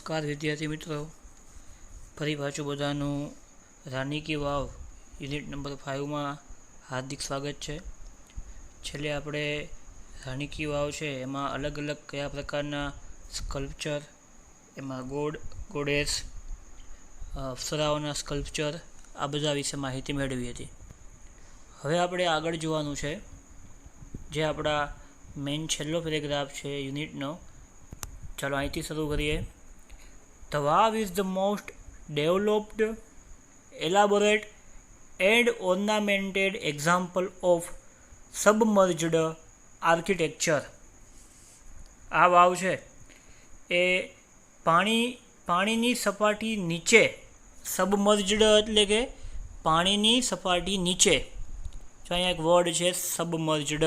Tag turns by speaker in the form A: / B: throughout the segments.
A: નમસ્કાર વિદ્યાર્થી મિત્રો, ફરી પાછું બધાનું રાની કી વાવ યુનિટ નંબર 5માં હાર્દિક સ્વાગત છે. છેલ્લે આપણે રાની કી વાવ છે એમાં અલગ અલગ કયા પ્રકારના સ્કલ્પચર, એમાં ગોડેસ, અપ્સરાઓના સ્કલ્પચર, આ બધા વિશે માહિતી મેળવી હતી. હવે આપણે આગળ જોવાનું છે જે આપણા મેઇન છેલ્લો પેરેગ્રાફ છે યુનિટનો. ચાલો અહીંથી શરૂ કરીએ. The Vav is the most developed, elaborate and ornamented example of submerged architecture. આ વાવ છે એ પાણીની સપાટી નીચે, સબમર્જડ એટલે કે પાણીની સપાટી નીચે. જો અહીંયા એક વર્ડ છે સબમર્જડ.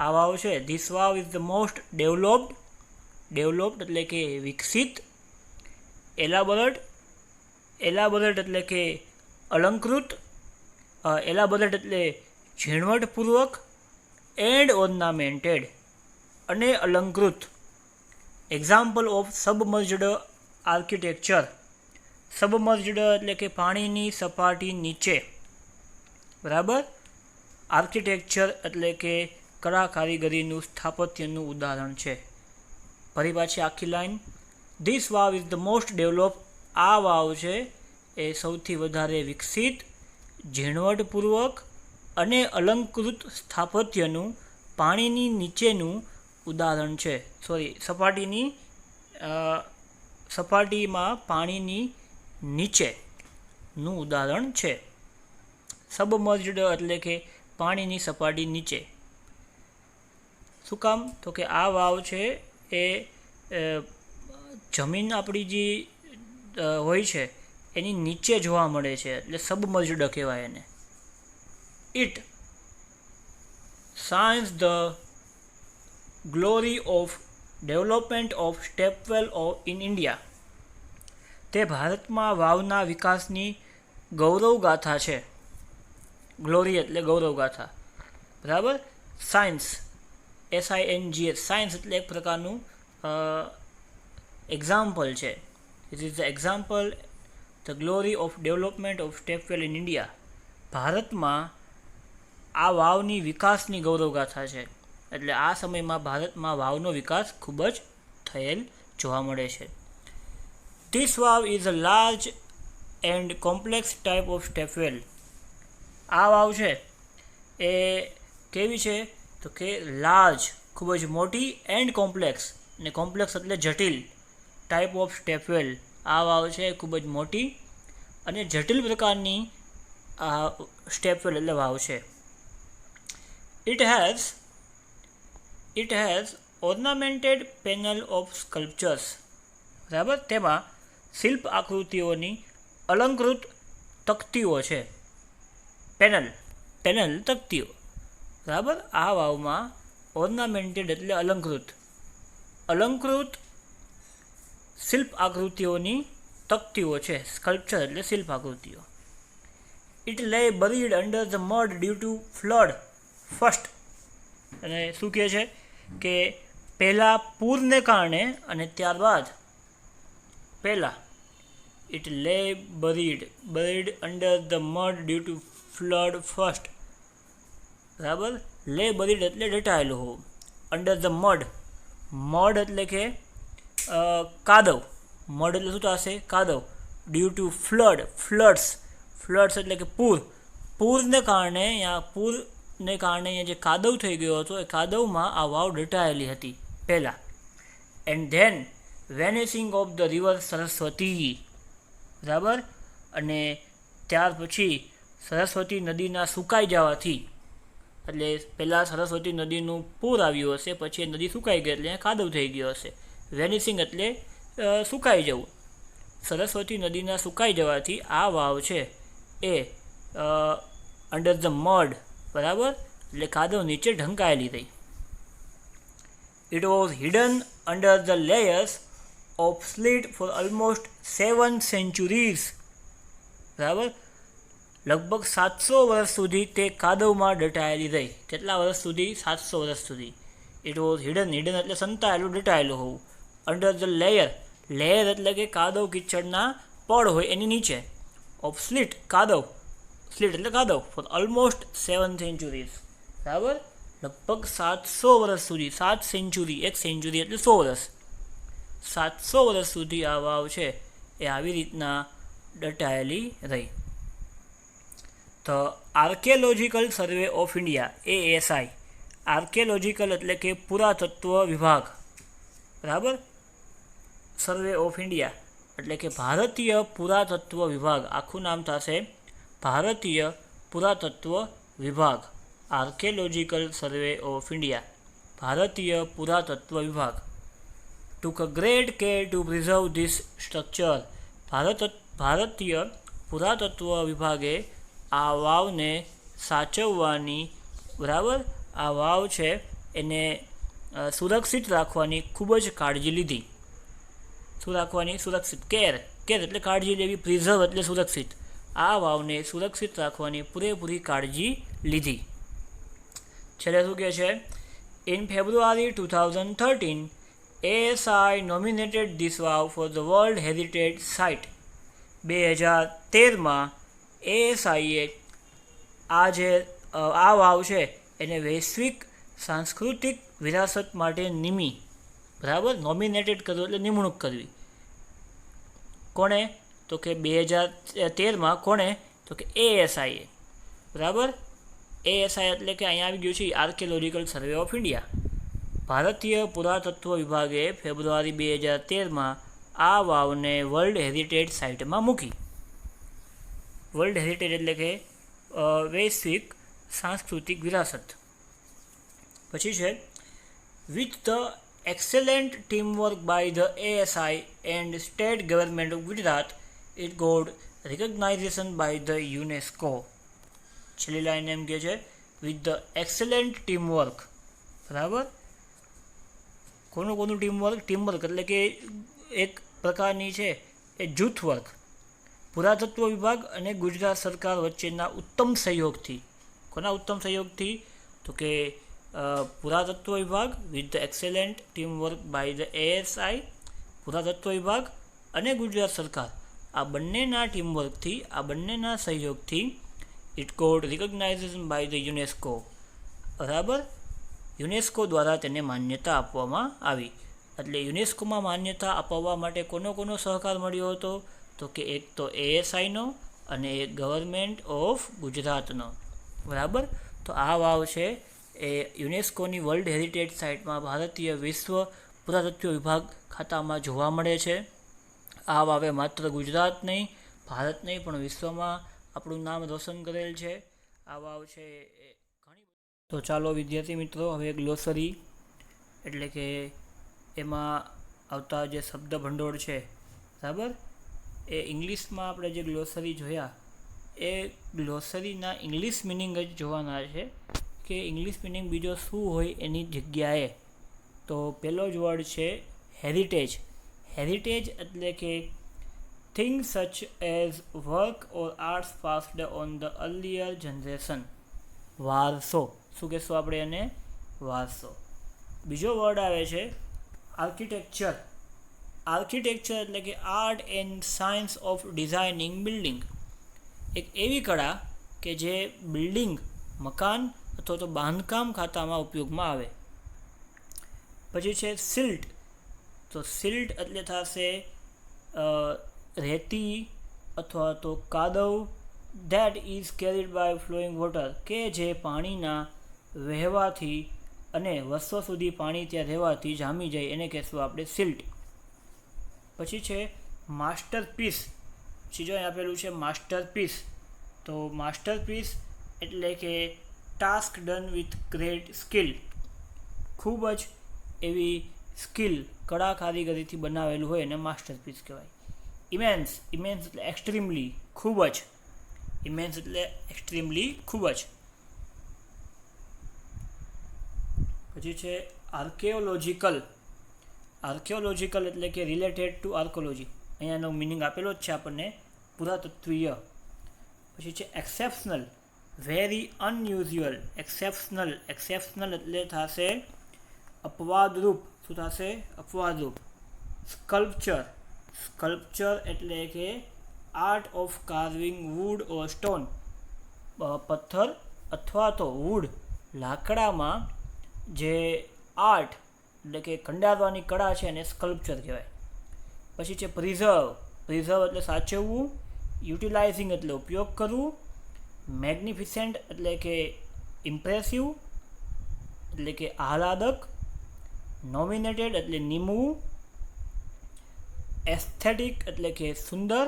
A: આ વાવ છે. This Vav is the most developed એટલે કે વિકસિત, એલાબોરેટ એટલે કે અલંકૃત, એલાબોરેટ એટલે ઝીણવટપૂર્વક, એન્ડ ઓર્નામેન્ટેડ અને અલંકૃત એક્ઝામ્પલ ઓફ સબમર્જડ આર્કિટેક્ચર. સબમર્જડ એટલે કે પાણીની સપાટી નીચે, બરાબર. આર્કિટેક્ચર એટલે કે કળા કારીગરીનું, સ્થાપત્યનું ઉદાહરણ છે. ફરી પાછી આખી line. This vav is the most develop. આ વાવ છે એ સૌથી વધારે વિકસિત, ઝીણવટપૂર્વક અને અલંકૃત સ્થાપત્યનું પાણીની નીચેનું ઉદાહરણ છે. સપાટીમાં પાણીની નીચેનું ઉદાહરણ છે. સબમર્જડ એટલે કે પાણીની સપાટી નીચે. શું કામ? તો કે આ વાવ છે એ જમીન આપણી જે હોય છે એની નીચે જોવા મળે છે, એટલે સબમર્જડ કહેવાય એને. It shines the glory of development of stepwell in India. તે ભારતમાં વાવના વિકાસની ગૌરવગાથા છે. ગ્લોરી એટલે ગૌરવગાથા, બરાબર. સાયન્સ, SINGS, સાયન્સ એટલે એક પ્રકારનું એક્ઝામ્પલ છે. It is the example the glory of development of stepwell in India. ભારતમાં આ વાવની વિકાસની ગૌરવગાથા છે. એટલે આ સમયમાં ભારતમાં વાવનો વિકાસ ખૂબ જ થયેલ જોવા મળે છે. This vav is a large and complex type of stepwell. આ વાવ છે એ કેવી છે? તો કે લાર્જ, ખૂબ જ મોટી, એન્ડ કોમ્પ્લેક્સ, અને કોમ્પ્લેક્સ એટલે જટિલ, ટાઈપ ઓફ સ્ટેપવેલ. આ વાવ છે ખૂબ જ મોટી અને જટિલ પ્રકારની સ્ટેપવેલ એટલે વાવ છે. It has ornamented panel of sculptures. બરાબર. તેમાં શિલ્પ આકૃતિઓની અલંકૃત તકતીઓ છે. પેનલ તકતીઓ, બરાબર. આ વાવમાં ઓર્નામેન્ટેડ એટલે અલંકૃત શિલ્પ આકૃતિઓની તકતીઓ છે. સ્કલ્પચર એટલે શિલ્પ આકૃતિઓ. It lay buried under the mud due to flood first. અને શું કહે છે કે પહેલાં પૂરને કારણે અને ત્યારબાદ it lay buried under the mud due to flood first, બરાબર. લે બરીડ એટલે દટાયેલું હોવું. અંડર ધ મડ એટલે કે કાદવ. મડ એટલે શું થશે? કાદવ. ડ્યુ ટુ ફ્લડ્સ એટલે કે પૂરને કારણે અહીંયા જે કાદવ થઈ ગયો હતો એ કાદવમાં આ વાવ દટાયેલી હતી પહેલાં. And then vanishing of the river Saraswati, બરાબર. અને ત્યાર પછી સરસ્વતી નદીના સુકાઈ જવાથી, એટલે પહેલાં સરસ્વતી નદીનું પૂર આવ્યું હશે, પછી એ નદી સુકાઈ ગઈ એટલે કાદવ થઈ ગયો હશે. વેનિશિંગ એટલે સુકાઈ જવું. સરસ્વતી નદીના સુકાઈ જવાથી આ વાવ છે એ અંડર ધ મડ, બરાબર, એટલે કાદવ નીચે ઢંકાયેલી રહી. It was hidden under the layers of silt for almost 7 centuries. બરાબર. લગભગ 700 વર્ષ સુધી તે કાદવમાં દટાયેલી રહી. કેટલા વર્ષ સુધી? 700 વર્ષ સુધી. ઇટ વોઝ હિડન એટલે સંતાયેલું, દટાયેલું હોવું. અંડર ધ લેયર લેયર એટલે કે કાદવ કીચડના પડ હોય એની નીચે. ઓફ સ્લીટ કાદવ, સ્લીટ એટલે કાદવ, ફોર ઓલમોસ્ટ 7 centuries. બરાબર, લગભગ 700 વર્ષ સુધી, 7 સેન્ચુરી, 1 સેન્ચુરી એટલે 100 વર્ષ, 700 વર્ષ સુધી આ વાવ છે એ આવી રીતના દટાયેલી રહી. તો archaeological survey of India ASI, archaeological એટલે કે પુરાતત્વ વિભાગ, બરાબર, સર્વે ઓફ ઇન્ડિયા એટલે કે ભારતીય પુરાતત્વ વિભાગ, આખું નામ થશે ભારતીય પુરાતત્વ વિભાગ, આર્કિયોલોજિકલ સર્વે ઓફ ઇન્ડિયા, ભારતીય પુરાતત્વ વિભાગ. took a great care to preserve this structure. ભારતીય પુરાતત્વ વિભાગે આ વાવને સાચવવાની, બરાબર, આ વાવ છે એને સુરક્ષિત રાખવાની ખૂબ જ કાળજી લીધી. શું રાખવાની? સુરક્ષિત. કેર એટલે કાળજી લેવી, પ્રિઝર્વ એટલે સુરક્ષિત. આ વાવને સુરક્ષિત રાખવાની પૂરેપૂરી કાળજી લીધી. છેલ્લે શું કહે છે? In February 2013 ASI nominated this wow for the World Heritage Site. 2013માં ASIએ આ વાવ છે એને વૈશ્વિક સાંસ્કૃતિક વિરાસત માટે નિમી, બરાબર, નોમિનેટેડ કરવું એટલે નિમણૂક કરવી. કોણે? તો કે 2013માં. કોણે? તો કે ASIએ, બરાબર. ASI એટલે કે અહીંયા આવી ગયું છે આર્કિયોલોજિકલ સર્વે ઓફ ઇન્ડિયા. ભારતીય પુરાતત્વ વિભાગે ફેબ્રુઆરી 2013માં આ વાવને વર્લ્ડ હેરિટેજ સાઇટમાં મૂકી. વર્લ્ડ હેરિટેજ એટલે કે વૈશ્વિક સાંસ્કૃતિક વિરાસત. પછી છે with the excellent teamwork by the ASI and state government of Gujarat, it got recognition by the UNESCO. છેલ્લી લાઈન એમ કહે છે with the excellent teamwork, બરાબર. કોનું ટીમવર્ક? ટીમવર્ક એટલે કે એક પ્રકારની છે એ જૂથ વર્ક. પુરાતત્વ વિભાગ અને ગુજરાત સરકાર વચ્ચેના ઉત્તમ સહયોગથી. કોના ઉત્તમ સહયોગથી? તો કે પુરાતત્વ વિભાગ with the excellent teamwork by the ASI, પુરાતત્વ વિભાગ અને ગુજરાત સરકાર, આ બંનેના ટીમવર્કથી, આ બંનેના સહયોગથી it got recognization by the UNESCO, બરાબર, યુનેસ્કો દ્વારા તેને માન્યતા આપવામાં આવી. એટલે યુનેસ્કોમાં માન્યતા અપાવવા માટે કોનો સહકાર મળ્યો હતો? તો કે એક તો ASIનો અને એક ગવર્મેન્ટ ઓફ ગુજરાતનો, બરાબર. તો આ વાવ છે એ યુનેસ્કોની વર્લ્ડ હેરિટેજ સાઇટમાં ભારતીય વિશ્વ પુરાતત્વ વિભાગ ખાતામાં જોવા મળે છે. આ વાવે માત્ર ગુજરાત નહીં, ભારત નહીં, પણ વિશ્વમાં આપણું નામ રોશન કરેલ છે. આ વાવ છે એ ઘણી. તો ચાલો વિદ્યાર્થી મિત્રો, હવે ગ્લોસરી એટલે કે એમાં આવતા જે શબ્દ ભંડોળ છે, બરાબર, એ ઇંગ્લિશમાં આપણે જે ગ્લોસરી જોયા એ ગ્લોસરીના ઇંગ્લિશ મિનિંગ જ જોવાના છે કે ઇંગ્લિશ મિનિંગ બીજો શું હોય એની જગ્યાએ. તો પહેલો જ વર્ડ છે હેરિટેજ. હેરિટેજ એટલે કે things such as work or arts passed on the earlier generation. વારસો. શું કહેશું આપણે એને? વારસો. બીજો વર્ડ આવે છે આર્કિટેક્ચર. આર્કિટેક્ચર એટલે કે art and science of designing building. એક એવી કળા કે જે બિલ્ડિંગ, મકાન અથવા તો બાંધકામ ખાતામાં ઉપયોગમાં આવે. પછી છે સિલ્ટ. તો સિલ્ટ એટલે થશે રેતી અથવા તો કાદવ that is carried by flowing water, કે જે પાણીના વહેવાથી અને વર્ષો સુધી પાણી ત્યાં રહેવાથી જામી જાય, એને કહેશું આપણે સિલ્ટ. પછી છે માસ્ટરપીસ. પછી જો અહીં આપેલું છે માસ્ટરપીસ. તો માસ્ટરપીસ એટલે કે task done with great skill. ખૂબ જ એવી સ્કિલ, કળા કારીગરીથી બનાવેલું હોય એને માસ્ટરપીસ કહેવાય. ઇમેન્સ. ઇમેન્સ એટલે એક્સ્ટ્રીમલી, ખૂબ જ. ઇમેન્સ એટલે એક્સ્ટ્રીમલી, ખૂબ જ. પછી છે આર્કિયોલોજિકલ. આર્કિયોલોજિકલ એટલે કે રિલેટેડ ટુ આર્કોલોજી. અહીંયાનો મિનિંગ આપેલો જ છે આપણને, પુરાતત્વીય. પછી છે exceptional, very unusual. Exceptional. Exceptional એટલે થશે અપવાદરૂપ. શું થશે? અપવાદરૂપ. સ્કલ્પચર. સ્કલ્પચર એટલે કે art of carving wood or stone, પથ્થર અથવા તો વુડ લાકડામાં જે આર્ટ એટલે કે કંડારવાની કળા છે એને સ્કલ્પચર કહેવાય. પછી છે પ્રિઝર્વ. પ્રિઝર્વ એટલે સાચવવું, યુટિલાઇઝિંગ એટલે ઉપયોગ કરવું, મેગ્નિફિસન્ટ એટલે કે ઇમ્પ્રેસિવ એટલે કે આહલાદક, નોમિનેટેડ એટલે નિમવું, એસ્થેટિક એટલે કે સુંદર,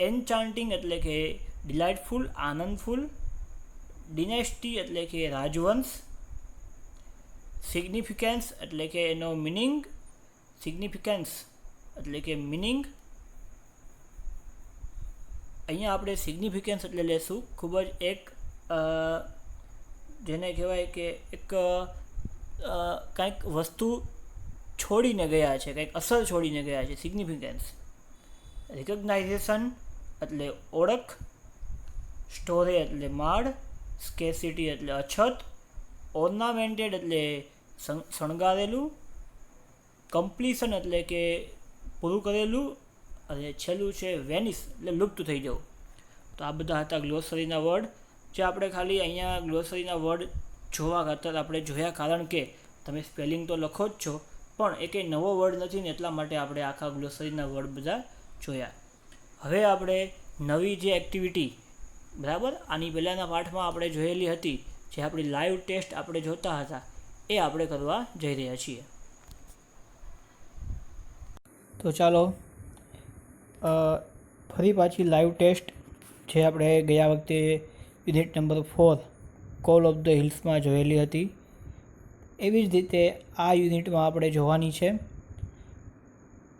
A: એન્ચાન્ટિંગ એટલે કે ડિલાઇટફુલ આનંદફુલ, ડિનેસ્ટી એટલે કે રાજવંશ, સિગ્નિફિકન્સ એટલે કે એનો મિનિંગ, સિગ્નિફિકન્સ એટલે કે મિનિંગ. અહીંયા આપણે સિગ્નિફિકન્સ એટલે લેશું ખૂબ જ એક જેને કહેવાય કે એક કાંઈક વસ્તુ છોડીને ગયા છે, કંઈક અસર છોડીને ગયા છે, સિગ્નિફિકન્સ. રિકગ્નાઇઝેશન એટલે ઓળખ, સ્ટોરે એટલે માળ, સ્કેસિટી એટલે અછત, ઓર્નામેન્ટેડ એટલે શણગારેલું, કમ્પ્લીશન એટલે કે પૂરું કરેલું, અને છેલ્લું છે વેનિસ એટલે લુપ્ત થઈ જવું. તો આ બધા હતા ગ્લોસરીના વર્ડ, જે આપણે ખાલી અહીંયા ગ્લોસરીના વર્ડ જોવા કરતાં આપણે જોયા, કારણ કે તમે સ્પેલિંગ તો લખો જ છો પણ એ કંઈ નવો વર્ડ નથી ને એટલા માટે આપણે આખા ગ્લોસરીના વર્ડ બધા જોયા. હવે આપણે નવી જે એક્ટિવિટી, બરાબર, આની પહેલાંના પાઠમાં આપણે જોયેલી હતી, જે આપણી લાઈવ ટેસ્ટ આપણે જોતા હતા, એ આપણે કરવા જઈ રહ્યા છીએ. તો ચાલો ફરી પાછી લાઈવ ટેસ્ટ જે આપણે ગયા વખતે unit number 4 call of the હિલ્સમાં જોયેલી હતી, એવી જ રીતે આ યુનિટમાં આપણે જોવાની છે.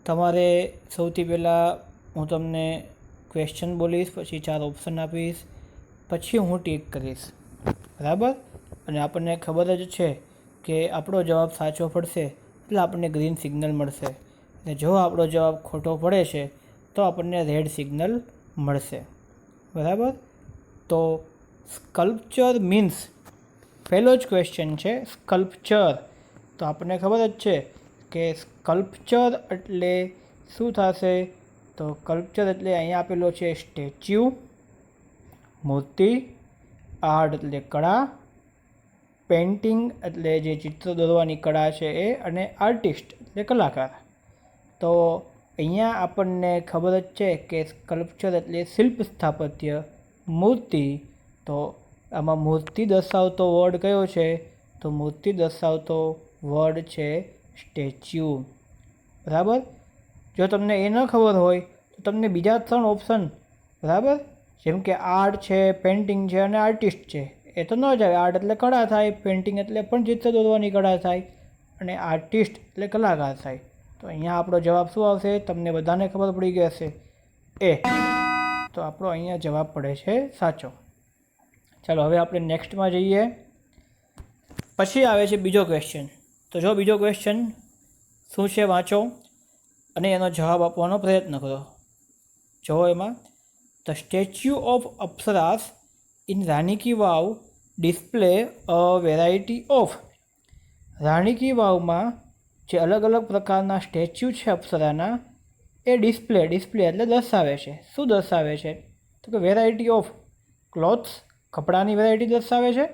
A: તમારે સૌથી પહેલાં હું તમને ક્વેશ્ચન બોલીશ, પછી 4 ઓપ્શન આપીશ, પછી હું ટીક કરીશ, બરાબર. અને આપણને ખબર જ છે કે આપણો જવાબ સાચો પડશે એટલે આપણને ગ્રીન સિગ્નલ મળશે, અને જો આપણો જવાબ ખોટો પડે છે તો આપણને રેડ સિગ્નલ મળશે, બરાબર. તો સ્કલ્પચર મીન્સ પહેલો જ ક્વેશ્ચન છે સ્કલ્પચર. તો આપણને ખબર જ છે કે સ્કલ્પચર એટલે શું થશે. તો સ્કલ્પચર એટલે અહીંયા આપેલો છે સ્ટેચ્યુ, મૂર્તિ, આર્ટ એટલે કળા, પેઇન્ટિંગ એટલે જે ચિત્ર દોરવાની કળા છે એ, અને આર્ટિસ્ટ એટલે કલાકાર. તો અહીંયા આપણને ખબર જ છે કે સ્કલ્પચર એટલે શિલ્પ સ્થાપત્ય, મૂર્તિ. તો આમાં મૂર્તિ દર્શાવતો વર્ડ કયો છે. તો મૂર્તિ દર્શાવતો વર્ડ છે સ્ટેચ્યુ, બરાબર. જો તમને એ ન ખબર હોય તો તમને બીજા 3 ઓપ્શન, બરાબર, જેમ કે આર્ટ છે, પેઇન્ટિંગ છે અને આર્ટિસ્ટ છે, એ તો ન જ આવે. આર્ટ એટલે કળા થાય, પેઇન્ટિંગ એટલે પણ ચિત્ર દોરવાની કળા થાય, અને આર્ટિસ્ટ એટલે કલાકાર થાય. તો અહીંયા આપણો જવાબ શું આવશે, તમને બધાને ખબર પડી ગઈ હશે, એ. તો આપણો અહીંયા જવાબ પડે છે સાચો. ચાલો હવે આપણે નેક્સ્ટમાં જઈએ. પછી આવે છે બીજો ક્વેશ્ચન. તો જો બીજો ક્વેશ્ચન શું છે વાંચો અને એનો જવાબ આપવાનો પ્રયત્ન કરો. જો એમાં the statue of apsaras in Rani ki Vav display a variety of. Rani ki વાવમાં જે અલગ અલગ પ્રકારના સ્ટેચ્યુ છે અપ્સરાના, એ ડિસ્પ્લે એટલે દર્શાવે છે. શું દર્શાવે છે. તો કે વેરાયટી ઓફ ક્લોથ્સ, કપડાની વેરાયટી દર્શાવે છે.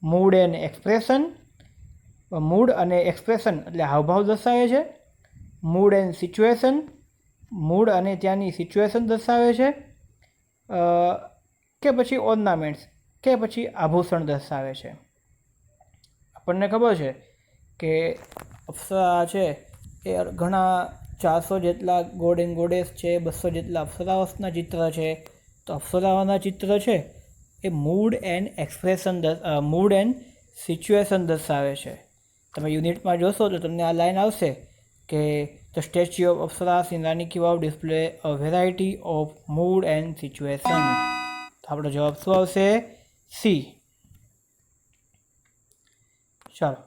A: મૂડ એન્ડ એક્સપ્રેશન, મૂડ અને એક્સપ્રેશન એટલે હાવભાવ દર્શાવે છે. મૂડ એન્ડ સિચ્યુએશન, મૂડ અને ત્યાંની સિચ્યુએશન દર્શાવે છે. કે પછી ઓર્નામેન્ટ્સ કે પછી આભૂષણ દર્શાવે છે. આપણને ખબર છે કે અપ્સરા છે એ ઘણા 400 જેટલા ગોડ એન્ડ ગોડેસ છે, 200 જેટલા અપ્સરાઓના ચિત્ર છે. તો અપ્સરાઓના ચિત્ર છે એ mood and expression, mood and situation દર્શાવે છે. તમે યુનિટમાં જોશો તો તમને આ લાઈન આવશે કે the statue of apsaras in Rani ki Vav display a variety of mood and situation. તો આપણો જવાબ શું આવશે, સી. ચાલો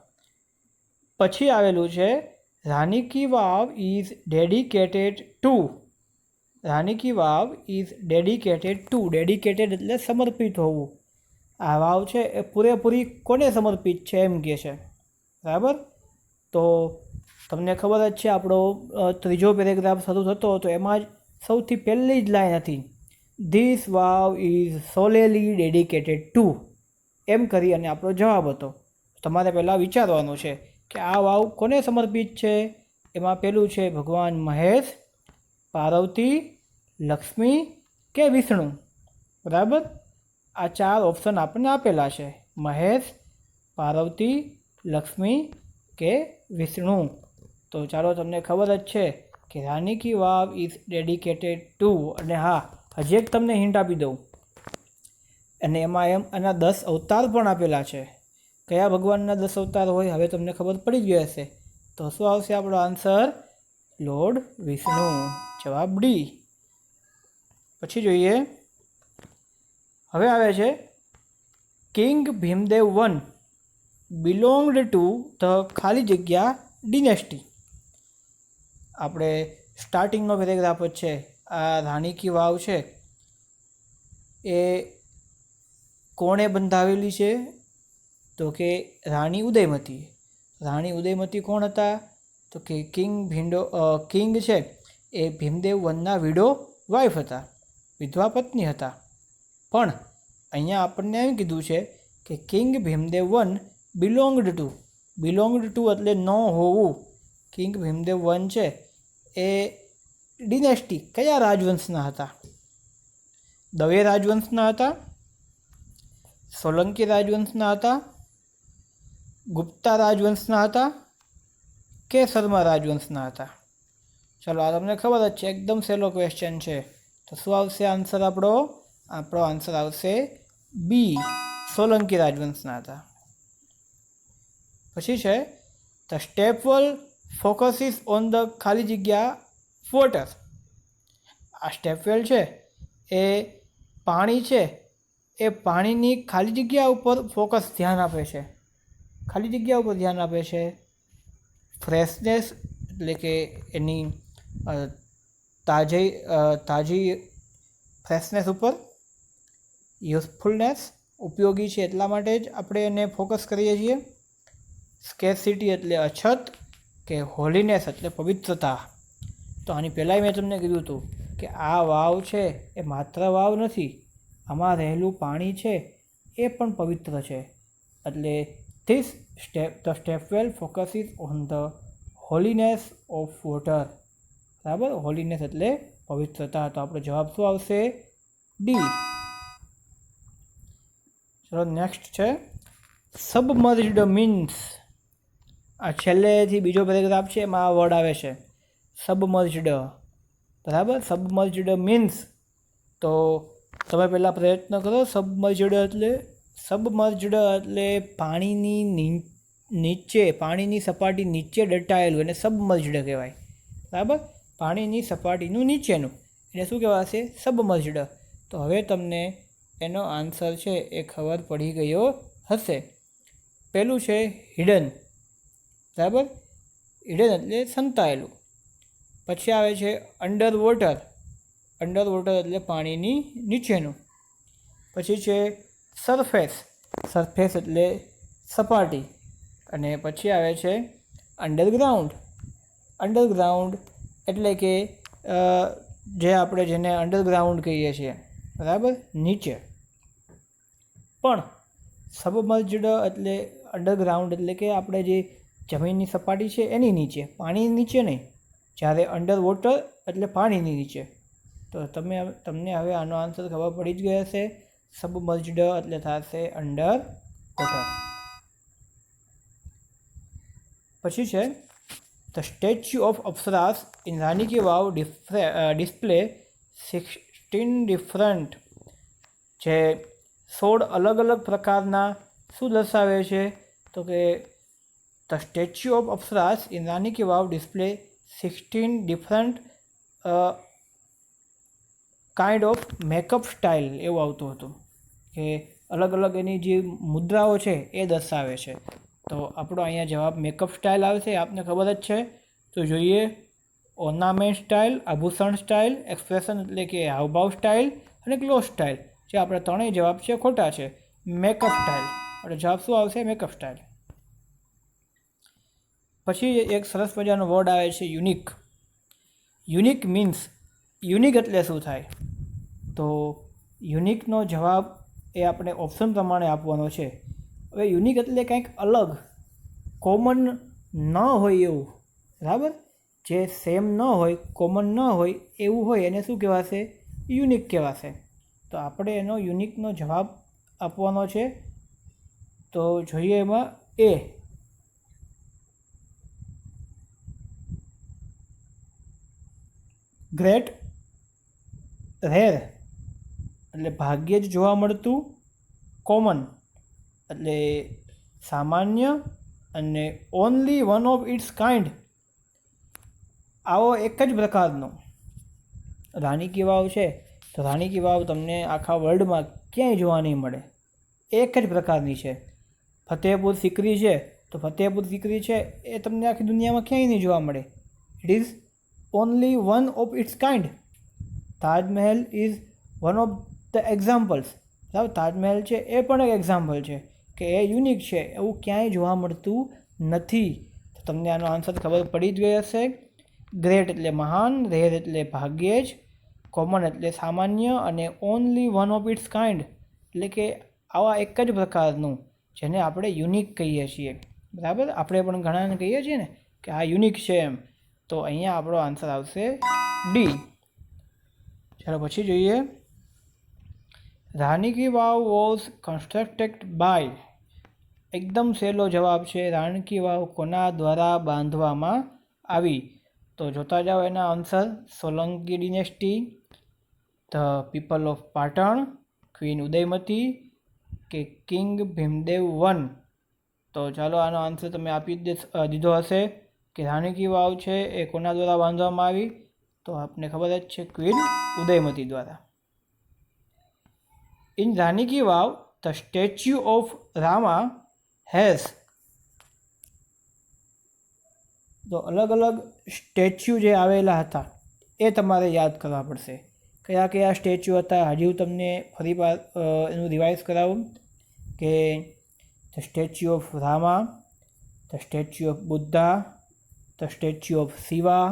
A: પછી આવેલું છે Rani ki Vav is dedicated to. Rani ki Vav is dedicated to. Dedicated એટલે સમર્પિત હોવું. આ વાવ છે એ પૂરેપૂરી કોને સમર્પિત છે એમ કહે છે, બરાબર. તો તમને ખબર જ છે આપણો ત્રીજો પેરેગ્રાફ શરૂ થતો તો એમાં જ સૌથી પહેલી જ લાઈન હતી, this vav is solely dedicated to, એમ કરી અને આપણો જવાબ હતો. તમારે પહેલાં વિચારવાનું છે કે આ વાવ કોને સમર્પિત છે. એમાં પહેલું છે ભગવાન મહેશ, પાર્વતી, લક્ષ્મી કે વિષ્ણુ. બરાબર, આ 4 ઓપ્શન આપણને આપેલા છે, મહેશ, પાર્વતી, લક્ષ્મી કે વિષ્ણુ. તો ચાલો, તમને ખબર જ છે કે Rani ki Vav is dedicated two. અને હા, હજી એક તમને હિન્ટ આપી દઉં, અને એમાં એના 10 અવતાર પણ આપેલા છે. કયા ભગવાનના 10 અવતાર હોય હવે તમને ખબર પડી ગઈ હશે. તો શું આવશે આપણો આન્સર? લોર્ડ વિષ્ણુ. જવાબ ડી. પછી જોઈએ, હવે આવે છે king Bhimdev one belonged to the ખાલી જગ્યા ડિનેસ્ટી. આપણે સ્ટાર્ટિંગનો પેરેગ્રાફ જ છે. આ રાણી કી વાવ છે એ કોણે બંધાવેલી છે? તો કે રાણી ઉદયમતી. રાણી ઉદયમતી કોણ હતા? તો કે કિંગ છે એ ભીમદેવ વનના વિડો વાઇફ હતા, વિધવા પત્ની હતા. પણ અહીંયા આપણને એમ કીધું છે કે king Bhimdev one belonged two એટલે ન હોવું. કિંગ ભીમદેવ વન છે એ ડિનેસ્ટી કયા રાજવંશના હતા? દવે રાજવંશના હતા, સોલંકી રાજવંશના હતા, ગુપ્તા રાજવંશના હતા કે શર્મા રાજવંશના હતા? ચલો, આ તમને ખબર જ છે, એકદમ સહેલો ક્વેશ્ચન છે. તો શું આવશે આન્સર આપણો? આપણો આન્સર આવશે બી, સોલંકી રાજવંશના હતા. પછી છે the stepwell focuses on the ખાલી જગ્યા વોટર. આ સ્ટેપવેલ છે એ પાણી છે એ પાણીની ખાલી જગ્યા ઉપર ધ્યાન આપે છે. ખાલી જગ્યા ઉપર ધ્યાન આપે છે. ફ્રેશનેસ એટલે કે એની તાજી ફ્રેશનેસ ઉપર. યુઝફુલનેસ ઉપયોગી છે એટલા માટે જ આપણે એને ફોકસ કરીએ છીએ. સ્કેર્સિટી એટલે અછત, કે હોલીનેસ એટલે પવિત્રતા. તો આની પહેલાંય મેં તમને કીધું હતું કે આ વાવ છે એ માત્ર વાવ નથી, આમાં રહેલું પાણી છે એ પણ પવિત્ર છે. એટલે the stepwell focuses on the holiness of water. બરાબર, હોલીનેસ એટલે પવિત્રતા. તો આપણો જવાબ શું આવશે? ડી. ચલો, નેક્સ્ટ છે સબમર્જ્ડ મીન્સ. આ છેલ્લેથી બીજો પેરેગ્રાફ છે એમાં આ વર્ડ આવે છે સબમર્જ્ડ. બરાબર, સબમર્જ્ડ મીન્સ. તો તમે પહેલાં પ્રયત્ન કરો. સબમર્જ્ડ એટલે પાણીની નીચે, પાણીની સપાટી નીચે દટાયેલું એને સબમર્જ્ડ કહેવાય. બરાબર, પાણીની સપાટીનું નીચેનું એને શું કહેવાશે? સબમર્જ્ડ. તો હવે તમને એનો આન્સર છે એ ખબર પડી ગયો હશે. પહેલું છે હિડન. બરાબર, હિડન એટલે સંતાયેલું. પછી આવે છે અંડર વોટર. અંડર વોટર એટલે પાણીની નીચેનું. પછી છે સરફેસ. સરફેસ એટલે સપાટી. અને પછી આવે છે અંડરગ્રાઉન્ડ. અંડરગ્રાઉન્ડ એટલે કે જે આપણે જેને અંડરગ્રાઉન્ડ કહીએ છીએ. બરાબર, નીચે. પણ સબમર્જ્ડ એટલે અંડરગ્રાઉન્ડ એટલે કે આપણે જે જમીનની સપાટી છે એની નીચે, પાણીની નીચે નહીં. જ્યારે અંડર વોટર એટલે પાણીની નીચે. તો તમને હવે આનો આન્સર ખબર પડી જ ગયો હશે. સબમર્જ્ડ એટલે થશે અંડર વોટર. પછી છે the statue of apsaras in Rani ki Vav display 16 different. જે 16 અલગ અલગ પ્રકારના શું દર્શાવે છે? તો કે the statue of apsaras in Rani ki Vav display 16 different kind of makeup style એવું આવતું હતું કે અલગ અલગ એની જે મુદ્રાઓ છે એ દર્શાવે છે. તો આપણો અહીંયા જવાબ મેકઅપ સ્ટાઇલ આવશે, આપને ખબર જ છે. તો જોઈએ, ઓર્નામેન્ટ સ્ટાઇલ, આભૂષણ સ્ટાઇલ, એક્સપ્રેશન એટલે કે હાવભાવ સ્ટાઇલ અને ક્લોઝ સ્ટાઇલ. જે આપણે ત્રણેય જવાબ છે ખોટા છે. Makeup style. એટલે જવાબ શું આવશે? Makeup style. પછી એક સરસ મજાનો વર્ડ આવે છે યુનિક. યુનિક મીન્સ, યુનિક એટલે શું થાય? તો યુનિકનો જવાબ એ આપણે ઓપ્શન પ્રમાણે આપવાનો છે. હવે યુનિક એટલે કંઈક અલગ, કોમન ન હોય એવું, બરાબર? જે સેમ ન હોય, કોમન ન હોય એવું હોય એને શું કહેવાશે? યુનિક કહેવાશે. તો આપણે એનો યુનિકનો જવાબ આપવાનો છે. તો જોઈએ એમાં એ. ગ્રેટ, રેર એટલે ભાગ્યે જ જોવા મળતું, કોમન એટલે સામાન્ય, અને only one of its kind આવો એક જ પ્રકારનો. રાણી કી વાવ છે તો રાણી કી વાવ તમને આખા વર્લ્ડમાં ક્યાંય જોવા નહીં મળે, એક જ પ્રકારની છે. ફતેહપુર સિકરી છે તો ફતેહપુર સિકરી છે એ તમને આખી દુનિયામાં ક્યાંય નહીં જોવા મળે. It is only one of its kind. Taj Mahal is one of the examples. બરાબર, તાજમહેલ છે એ પણ એક એક્ઝામ્પલ છે કે એ યુનિક છે, એવું ક્યાંય જોવા મળતું નથી. તો તમને આનો આન્સર ખબર પડી જ ગઈ હશે. ગ્રેટ એટલે મહાન, રેર એટલે ભાગ્યે જ, કોમન એટલે સામાન્ય, અને only one of its kind એટલે કે આવા એક જ પ્રકારનું, જેને આપણે યુનિક કહીએ છીએ. બરાબર, આપણે પણ ઘણાને કહીએ છીએ ને કે આ યુનિક છે એમ. તો અહીંયા આપણો આન્સર આવશે ડી. ચાલો પછી જોઈએ. રાણી કી વાવ વોઝ કન્સ્ટ્રક્ટેડ બાય. એકદમ સહેલો જવાબ છે. રાણી કી વાવ કોના દ્વારા બાંધવામાં આવી? તો જોતા જાઓ એના answer. Solanki dynasty, the people of Patan, queen Udayamati, કે કિંગ ભીમદેવ વન. તો ચાલો આનો આન્સર તમે આપી દીધો હશે કે રાણી કી વાવ છે એ કોના દ્વારા બાંધવામાં આવી? તો આપને ખબર જ છે, ક્વીન ઉદયમતી દ્વારા. In Rani ki Vav the statue of Rama has. તો અલગ અલગ સ્ટેચ્યુ જે આવેલા હતા એ તમારે યાદ કરવા પડશે. કયા કયા સ્ટેચ્યુ હતા? હજી હું તમને ફરી એનું રિવાઇઝ કરાવું કે the statue of Rama, the statue of Buddha, the statue of Shiva,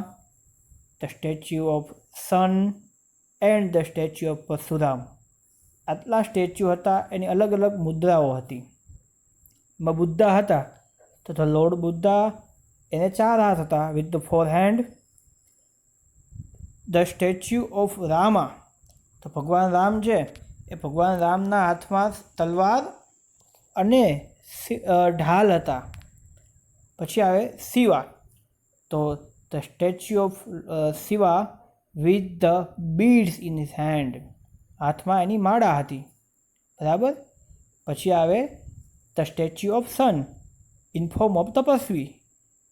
A: the statue of sun and the statue of Parshuram. આટલા સ્ટેચ્યુ હતા, એની અલગ અલગ મુદ્રાઓ હતી. એમાં બુદ્ધા હતા તો ધ લોર્ડ બુદ્ધા, એને 4 હાથ હતા with the 4 hand. The statue of Rama, તો ભગવાન રામ છે એ ભગવાન રામના હાથમાં તલવાર અને ઢાલ હતા. પછી આવે શિવા, તો the statue of Shiva with the beads in his hand, હાથમાં એની માળા હતી. બરાબર. પછી આવે the statue of sun in form of tapasvi.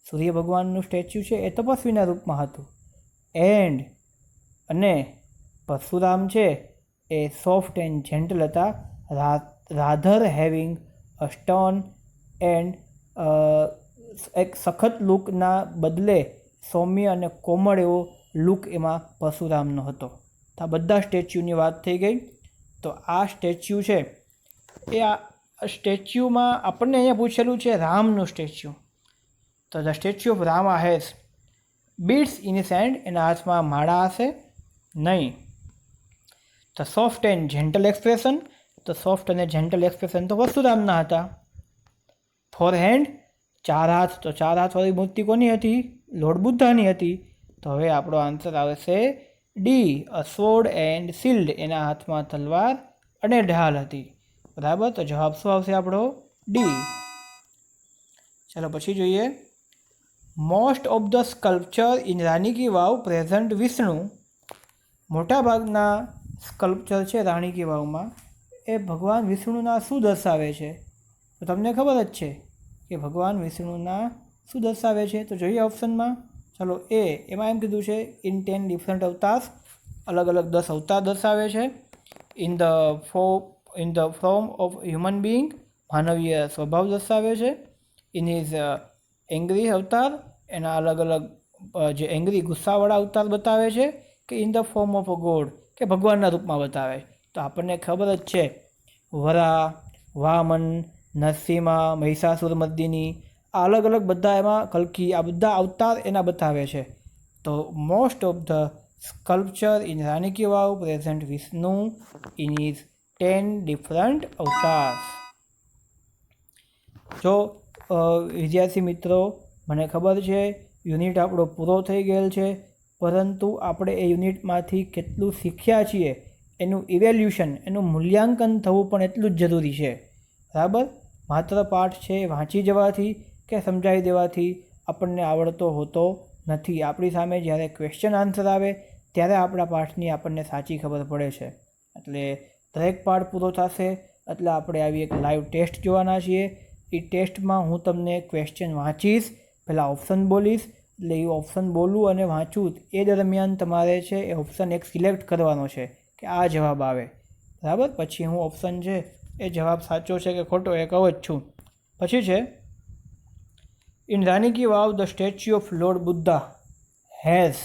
A: સૂર્ય ભગવાનનું સ્ટેચ્યુ છે એ તપસ્વીના રૂપમાં હતું. એન્ડ અને પરશુરામ છે એ સોફ્ટ એન્ડ જેન્ટલ હતા, rather having a stern and એક સખત લુકના બદલે સૌમ્ય અને કોમળ એવો લુક એમાં પરશુરામનો હતો. તો આ બધા સ્ટેચ્યુની વાત થઈ ગઈ. તો આ સ્ટેચ્યુ છે એ આ સ્ટેચ્યુમાં આપણને અહીંયા પૂછેલું છે રામનું સ્ટેચ્યુ. તો the statue of Rama has beads in his hand, એના હાથમાં માળા હશે નહીં. The soft and gentle expression, તો સોફ્ટ અને જેન્ટલ એક્સપ્રેશન તો પરશુરામના હતા. 4 હેન્ડ, 4 હાથ, તો 4 હાથવાળી મૂર્તિ કોની હતી? લોર્ડ બુદ્ધાની હતી. તો હવે આપણો આન્સર આવશે D, a sword and shield, એના હાથમાં તલવાર અને ઢાલ હતી. બરાબર, તો જવાબ શું આવશે આપણો? ડી. ચાલો પછી જોઈએ. Most of the sculpture in Rani ki Vav present Vishnu. મોટાભાગના સ્કલ્પચર છે રાણી કી વાવમાં એ ભગવાન વિષ્ણુના શું દર્શાવે છે? તો તમને ખબર જ છે કે ભગવાન વિષ્ણુના શું દર્શાવે છે. તો જોઈએ ઓપ્શનમાં. ચાલો એમાં એમ કીધું છે ઇન 10 ડિફરન્ટ અવતાર્સ, અલગ અલગ 10 અવતાર દર્શાવે છે. In the form of human being, માનવીય સ્વભાવ દર્શાવે છે. ઇન ઇઝ એંગ્રી અવતાર, એના અલગ અલગ જે એંગ્રી ગુસ્સાવાળા અવતાર બતાવે છે. કે in the form of a God, કે ભગવાનના રૂપમાં બતાવે. તો આપણને ખબર જ છે વરા, વામન, નરસિંહા, મહિષાસુર મર્દિની,
B: આ અલગ અલગ બધા એમાં કલ્કી આ બધા અવતાર એના બતાવે છે. તો most of the sculpture in Rani ki Vav present Vishnu in is 10 different avatars. જો વિદ્યાર્થી મિત્રો, મને ખબર છે યુનિટ આપણો પૂરો થઈ ગયેલ છે, પરંતુ આપણે એ યુનિટમાંથી કેટલું શીખ્યા છીએ એનું ઇવેલ્યુશન, એનું મૂલ્યાંકન થવું પણ એટલું જ જરૂરી છે. બરાબર. માત્ર પાઠ છે વાંચી જવાથી કે સમજાવી દેવાથી આપણને આવડતો હોતો નથી. આપણી સામે જ્યારે ક્વેશ્ચન આન્સર આવે ત્યારે આપણા પાઠની આપણને સાચી ખબર પડે છે. એટલે દરેક પાઠ પૂરો થશે એટલે આપણે આવી એક લાઈવ ટેસ્ટ જોવાના છીએ. એ ટેસ્ટમાં હું તમને ક્વેશ્ચન વાંચીશ, પહેલાં ઓપ્શન બોલીશ, એટલે એ ઓપ્શન બોલું અને વાંચું એ દરમિયાન તમારે છે એ ઓપ્શન એક સિલેક્ટ કરવાનો છે કે આ જવાબ આવે. બરાબર. પછી હું ઓપ્શન છે એ જવાબ સાચો છે કે ખોટો એ કહું જ છું. પછી છે in Rani ki Vav the statue of lord Buddha has.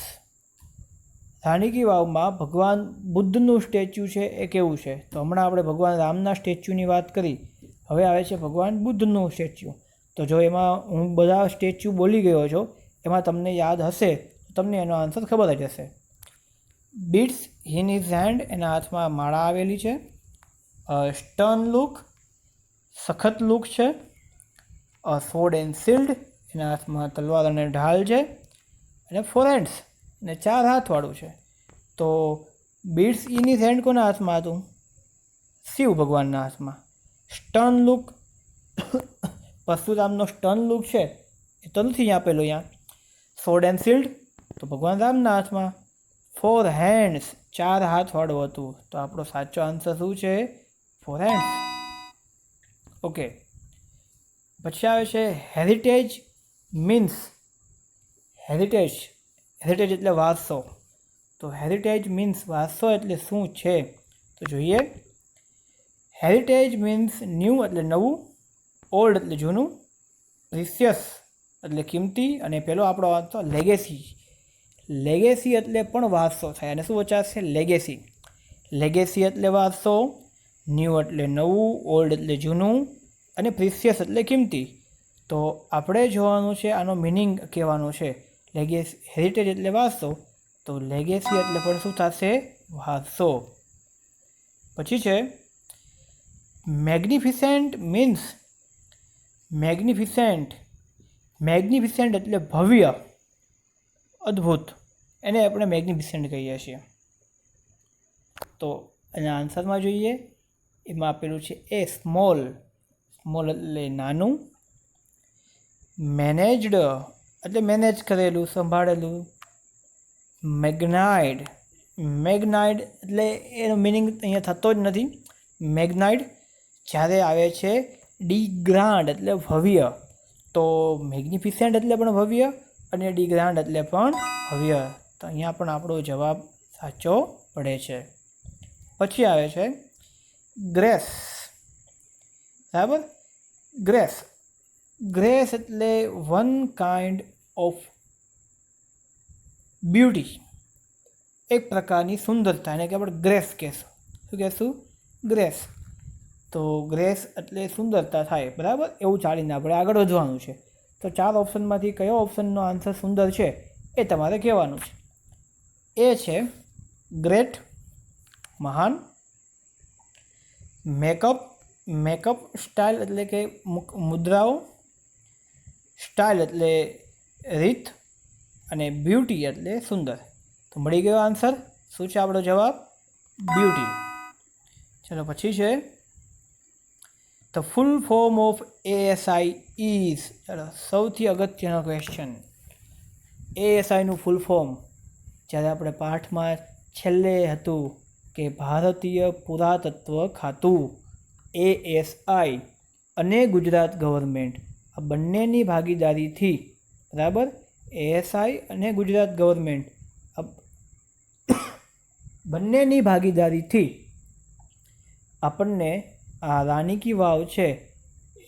B: Rani ki વાવમાં ભગવાન બુદ્ધનું સ્ટેચ્યુ છે એ કેવું છે? તો હમણાં આપણે ભગવાન રામના સ્ટેચ્યુની વાત કરી, હવે આવે છે ભગવાન બુદ્ધનું સ્ટેચ્યુ. તો જો એમાં હું બધા સ્ટેચ્યુ બોલી ગયો છું, એમાં તમને યાદ હશે તો તમને એનો આન્સર ખબર જ હશે. બીટ્સ ઇન હિઝ હેન્ડ, એના હાથમાં માળા આવેલી છે. સ્ટર્ન લુક, સખત લુક છે. સોર્ડ એન્ડ શિલ્ડ, એના હાથમાં તલવાર અને ઢાલ છે. અને ફોર હેન્ડ્સ, અને 4 હાથવાળું છે. તો બીટ્સ ઇન હિઝ હેન્ડ કોના હાથમાં હતું? શિવ ભગવાનના હાથમાં. સ્ટર્ન લુક, પરશુરામનો સ્ટર્ન લુક છે એ તો નથી આપેલો અહીંયા. સોર્ડ એન્ડ શિલ્ડ તો ભગવાન રામના હાથમાં. ફોર હેન્ડ્સ, 4 હાથવાળું હતું. તો આપણો સાચો આન્સર શું છે? Four hands. ઓકે. પછી આવે છે હેરિટેજ મીન્સ. હેરિટેજ એટલે વારસો. તો હેરિટેજ મીન્સ વારસો એટલે શું છે? તો જોઈએ. હેરિટેજ મીન્સ ન્યૂ એટલે નવું, ઓલ્ડ એટલે જૂનું, પ્રિસિયસ એટલે કિંમતી, અને પેલો આપણો આન્સર લેગેસી. લેગેસી એટલે પણ વારસો થાય. અને શું વચાશે? લેગેસી. લેગેસી એટલે વારસો, ન્યૂ એટલે નવું, ઓલ્ડ એટલે જૂનું, અને પ્રિસિયસ એટલે કિંમતી. તો આપણે જોવાનું છે, આનો મિનિંગ કહેવાનું છે. હેરિટેજ એટલે વારસો, તો લેગેસી એટલે પણ શું થશે? વારસો. પછી છે મેગ્નિફિસન્ટ મીન્સ. મેગ્નિફિસન્ટ એટલે ભવ્ય, અદ્ભુત, એને આપણે મેગ્નિફિસન્ટ કહીએ છીએ. તો એના આન્સરમાં જોઈએ, એમાં આપેલું છે એ સ્મોલ. સ્મોલ એટલે નાનું. મેનેજડ એટલે મેનેજ કરેલું, સંભાળેલું. મેગ્નાઇડ એટલે એનો મિનિંગ અહીંયા થતો જ નથી. મેગ્નાઇડ જ્યારે આવે છે ડી ગ્રાન્ડ એટલે ભવ્ય. તો મેગ્નિફિસન્ટ એટલે પણ ભવ્ય અને ડી ગ્રાન્ડ એટલે પણ ભવ્ય. તો અહીંયા પણ આપણો જવાબ સાચો પડે છે. પછી આવે છે ગ્રેસ. બરાબર. ગ્રેસ એટલે વન કાઇન્ડ ઓફ બ્યુટી, એક પ્રકારની સુંદરતા, એને કે આપણે ગ્રેસ કહેશું. શું કહેશું? ગ્રેસ. તો ગ્રેસ એટલે સુંદરતા થાય. બરાબર. એવું ચાલીને આપણે આગળ વધવાનું છે. તો 4 ઓપ્શનમાંથી કયો ઓપ્શનનો આન્સર સુંદર છે એ તમારે કહેવાનું છે. એ છે ગ્રેટ, મહાન. મેકઅપ સ્ટાઇલ એટલે કે મુદ્રાઓ. સ્ટાઇલ એટલે રીત, અને બ્યુટી એટલે સુંદર. તો મળી ગયો આન્સર. શું છે આપણો જવાબ? બ્યુટી. ચલો પછી છે the full form of ASI is. ચાલો સૌથી અગત્યનો ક્વેશ્ચન. ASIનું ફૂલ ફોર્મ જ્યારે આપણે પાઠમાં છેલ્લે હતું કે ભારતીય પુરાતત્વ ખાતું, ASI અને ગુજરાત ગવર્મેન્ટ આ બંનેની ભાગીદારીથી, બરાબર, ASI અને ગુજરાત ગવર્મેન્ટ બંનેની ભાગીદારીથી આપણને આ રાની કી વાવ છે,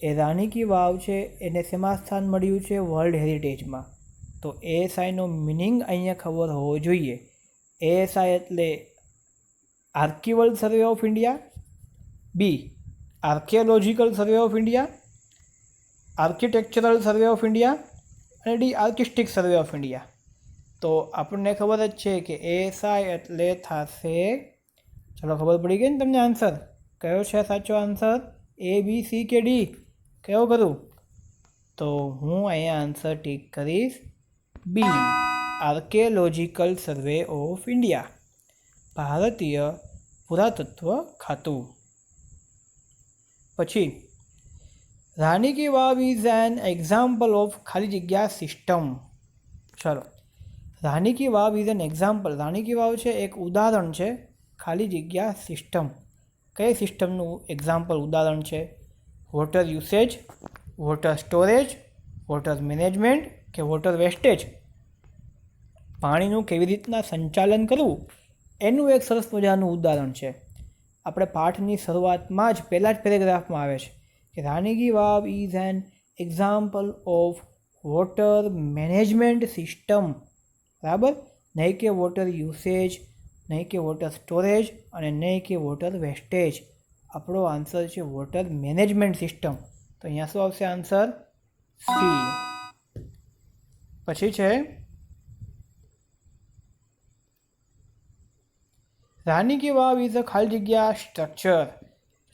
B: એ રાની કી વાવ છે એને શેમાં સ્થાન મળ્યું છે? વર્લ્ડ હેરિટેજમાં. તો ASIનો મિનિંગ અહીંયા ખબર હોવો જોઈએ. ASI એટલે archival survey of India, B archaeological survey of India, architectural survey of India અને D artistic survey of India. તો આપણને ખબર જ છે કે ASI એટલે થશે, ચલો ખબર પડી ગઈ ને તમને આન્સર કયો છે સાચો આન્સર, ABC કે ડી, કયો કરું? તો હું અહીંયા આન્સર ટીક કરીશ બી, આર્કિયોલોજિકલ સર્વે ઓફ ઇન્ડિયા, ભારતીય પુરાતત્વ ખાતું. પછી રાની ki Vav is an example of ખાલી જગ્યા સિસ્ટમ. ચલો, રાની ki Vav is an example, રાની કી વાવ છે એક ઉદાહરણ છે ખાલી જગ્યા સિસ્ટમ. કઈ સિસ્ટમનું એક્ઝામ્પલ ઉદાહરણ છે? Water usage, water storage, water management કે વોટર વેસ્ટેજ? પાણીનું કેવી રીતના સંચાલન કરવું એનું એક સરસ મજાનું ઉદાહરણ છે. આપણે પાઠની શરૂઆતમાં જ પહેલાં જ પેરેગ્રાફમાં આવે છે કે Rani ki Vav is an example of water management system, બરાબર? નહીં કે વોટર યુસેજ, નહીં કે વોટર સ્ટોરેજ અને નહીં કે વોટર વેસ્ટેજ. આપણો આન્સર છે વોટર મેનેજમેન્ટ સિસ્ટમ. તો અહીંયા શું આવશે આન્સર? સી. પછી છે રાની કી વાવ ઇઝ અ ખાલી જગ્યા સ્ટ્રક્ચર.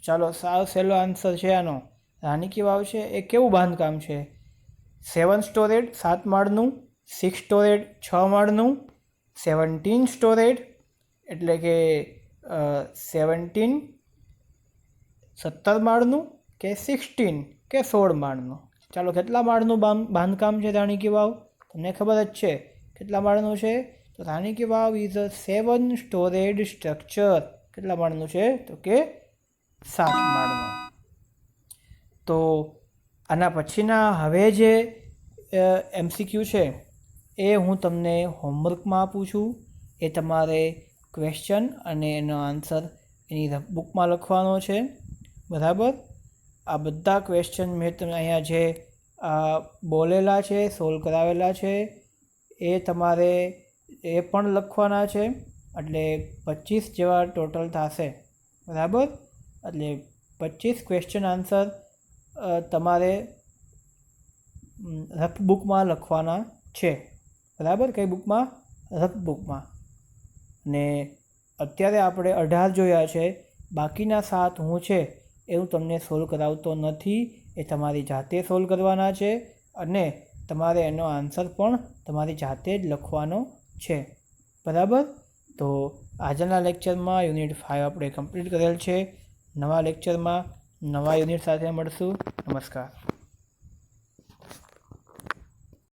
B: ચાલો, સાવ સહેલો આન્સર છે આનો. રાની કી વાવ છે એ કેવું બાંધકામ છે? 7 સ્ટોરેડ 7 માળનું, 6 સ્ટોરેડ 6 માળનું, 17 સ્ટોરેડ એટલે કે 17 માળનું કે 16 કે 16 માળનું? ચાલો, કેટલા માળનું બાંધકામ છે રાની કી વાવ? તમને ખબર જ છે કેટલા માળનું છે. તો રાની ki Vav is a 7 stored structure. કેટલા માળનું છે? તો કે 7 માળનું. તો આના પછીના હવે જે MCQ છે એ હું તમને હોમવર્કમાં આપું છું. એ તમારે ક્વેશ્ચન અને એનો આન્સર એની બુકમાં લખવાનો છે, બરાબર? આ બધા ક્વેશ્ચન મેં તમને અહીંયા જે બોલેલા છે, સોલ્વ કરાવેલા છે એ તમારે એ પણ લખવાના છે. એટલે 25 જેવા ટોટલ થશે, બરાબર? એટલે 25 ક્વેશ્ચન આન્સર તમારે રફ બુકમાં લખવાના છે, બરાબર? કઈ બુકમાં? રફ બુકમાં. ને અત્યારે આપણે 18 જોયા છે, બાકીના 7 હું છે એ હું તમને સોલ્વ કરાવતો નથી. એ તમારી જાતે સોલ્વ કરવાના છે અને તમારે એનો આન્સર પણ તમારી જાતે જ લખવાનો છે, બરાબર? તો આજના લેક્ચરમાં યુનિટ 5 આપણે કમ્પ્લીટ કરેલ છે. નવા લેક્ચરમાં નવા યુનિટ સાથે મળશું. નમસ્કાર.